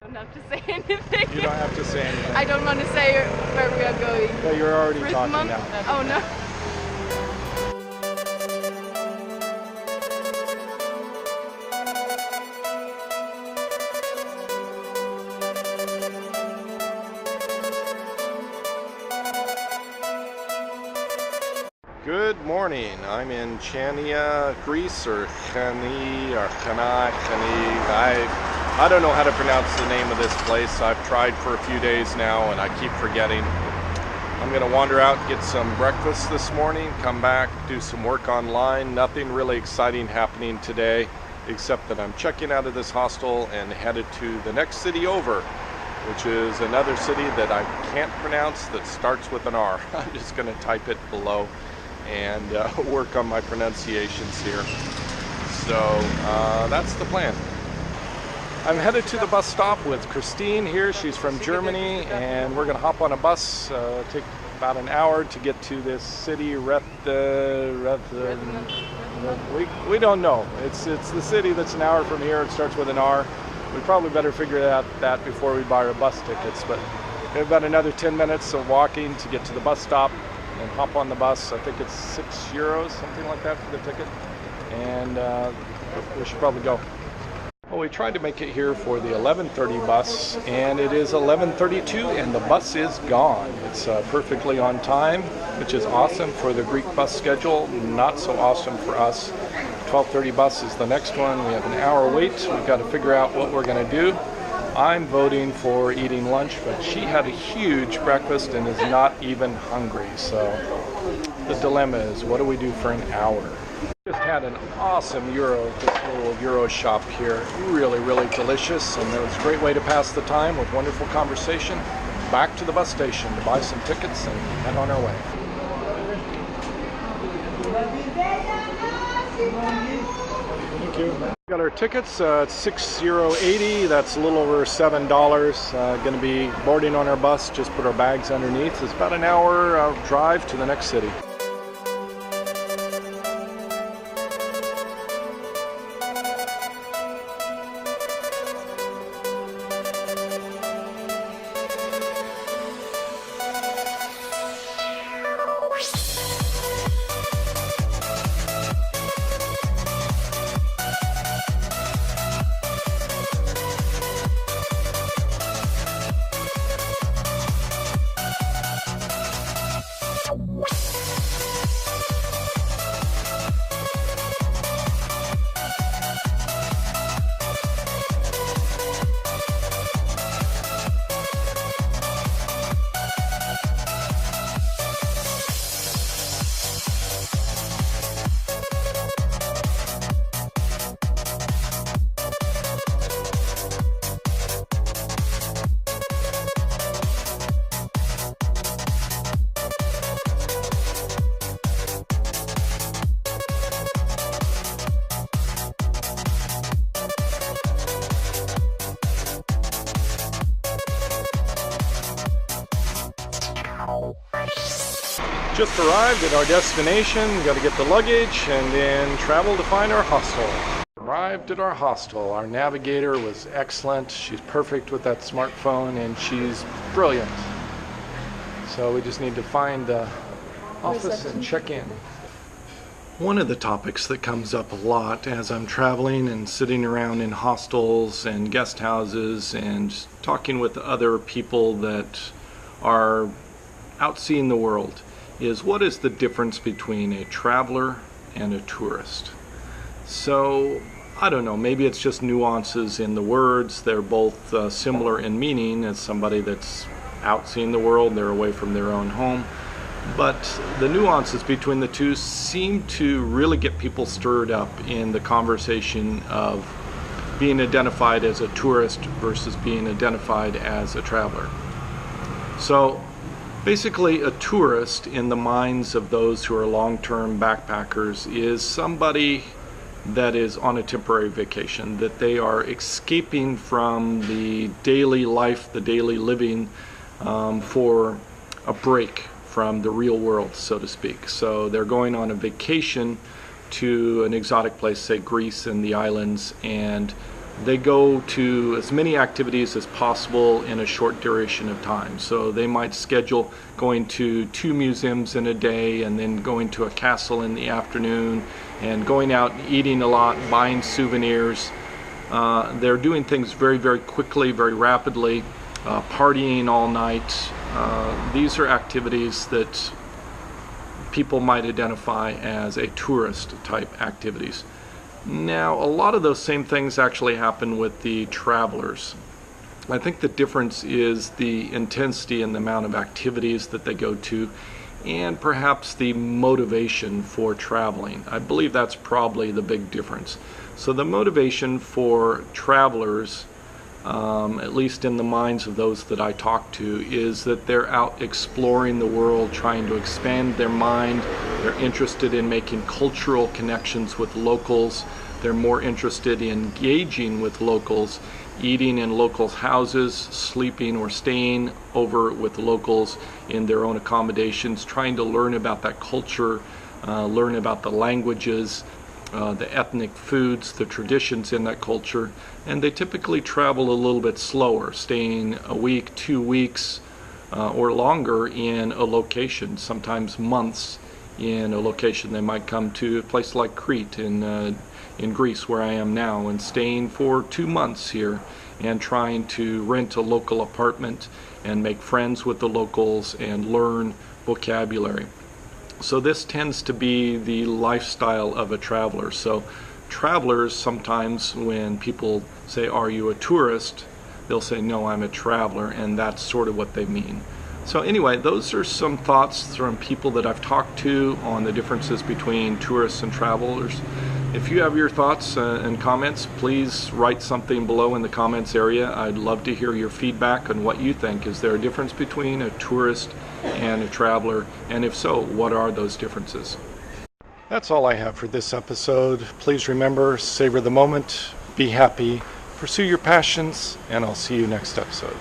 I don't have to say anything. You don't have to say anything. I don't want to say where we are going. But you're already talking Rethymnon? now. Oh no. Good morning. I'm in Chania, Greece, or Chania. I don't know how to pronounce the name of this place. I've tried for a few days now and I keep forgetting. I'm going to wander out, get some breakfast this morning, come back, do some work online. Nothing really exciting happening today, except that I'm checking out of this hostel and headed to the next city over, which is another city that I can't pronounce that starts with an R. I'm just going to type it below and work on my pronunciations here. So that's the plan. I'm headed to the bus stop with Christine here. She's from Germany, and we're going to hop on a bus. Take about an hour to get to this city. We don't know. It's the city that's an hour from here. It starts with an R. We probably better figure out that before we buy our bus tickets. But we have about another 10 minutes of walking to get to the bus stop and hop on the bus. I think it's €6, something like that for the ticket. And we should probably go. Well, we tried to make it here for the 11:30 bus, and it is 11:32, and the bus is gone. It's perfectly on time, which is awesome for the Greek bus schedule. Not so awesome for us. 12:30 bus is the next one. We have an hour wait. We've got to figure out what we're going to do. I'm voting for eating lunch, but she had a huge breakfast and is not even hungry. So the dilemma is, what do we do for an hour? Just had an awesome this little Euro shop here. Really delicious, and it was a great way to pass the time with wonderful conversation. Back to the bus station to buy some tickets and head on our way. Thank you. We got our tickets. It's €6.80. That's a little over $7. Going to be boarding on our bus. Just put our bags underneath. It's about an hour drive to the next city. Just arrived at our destination. Got to get the luggage and then travel to find our hostel. Arrived at our hostel. Our navigator was excellent. She's perfect with that smartphone and she's brilliant. So we just need to find the office and check in. One of the topics that comes up a lot as I'm traveling and sitting around in hostels and guest houses and talking with other people that are out seeing the world is, what is the difference between a traveler and a tourist? So I don't know, maybe it's just nuances in the words. They're both similar in meaning. As somebody that's out seeing the world, they're away from their own home, but the nuances between the two seem to really get people stirred up in the conversation of being identified as a tourist versus being identified as a traveler. So basically, a tourist in the minds of those who are long-term backpackers is somebody that is on a temporary vacation, that they are escaping from the daily life, the daily living, for a break from the real world, so to speak. So they're going on a vacation to an exotic place, say Greece and the islands, and they go to as many activities as possible in a short duration of time. So they might schedule going to 2 museums in a day, and then going to a castle in the afternoon, and going out and eating a lot, buying souvenirs. They're doing things very, very quickly, very rapidly, partying all night. These are activities that people might identify as a tourist type activities. Now, a lot of those same things actually happen with the travelers. I think the difference is the intensity and the amount of activities that they go to, and perhaps the motivation for traveling. I believe that's probably the big difference. So the motivation for travelers, at least in the minds of those that I talk to, is that they're out exploring the world, trying to expand their mind. They're interested in making cultural connections with locals. They're more interested in engaging with locals, eating in locals' houses, sleeping or staying over with locals in their own accommodations, trying to learn about that culture, learn about the languages, the ethnic foods, the traditions in that culture. And they typically travel a little bit slower, staying a week, 2 weeks, or longer in a location, sometimes months in a location. They might come to a place like Crete in Greece, where I am now, and staying for 2 months here and trying to rent a local apartment and make friends with the locals and learn vocabulary. So this tends to be the lifestyle of a traveler. So travelers, sometimes when people say, "Are you a tourist?" they'll say, "No, I'm a traveler," and that's sort of what they mean. So anyway, those are some thoughts from people that I've talked to on the differences between tourists and travelers. If you have your thoughts and comments, please write something below in the comments area. I'd love to hear your feedback on what you think. Is there a difference between a tourist and a traveler? And if so, what are those differences? That's all I have for this episode. Please remember, savor the moment, be happy, pursue your passions, and I'll see you next episode.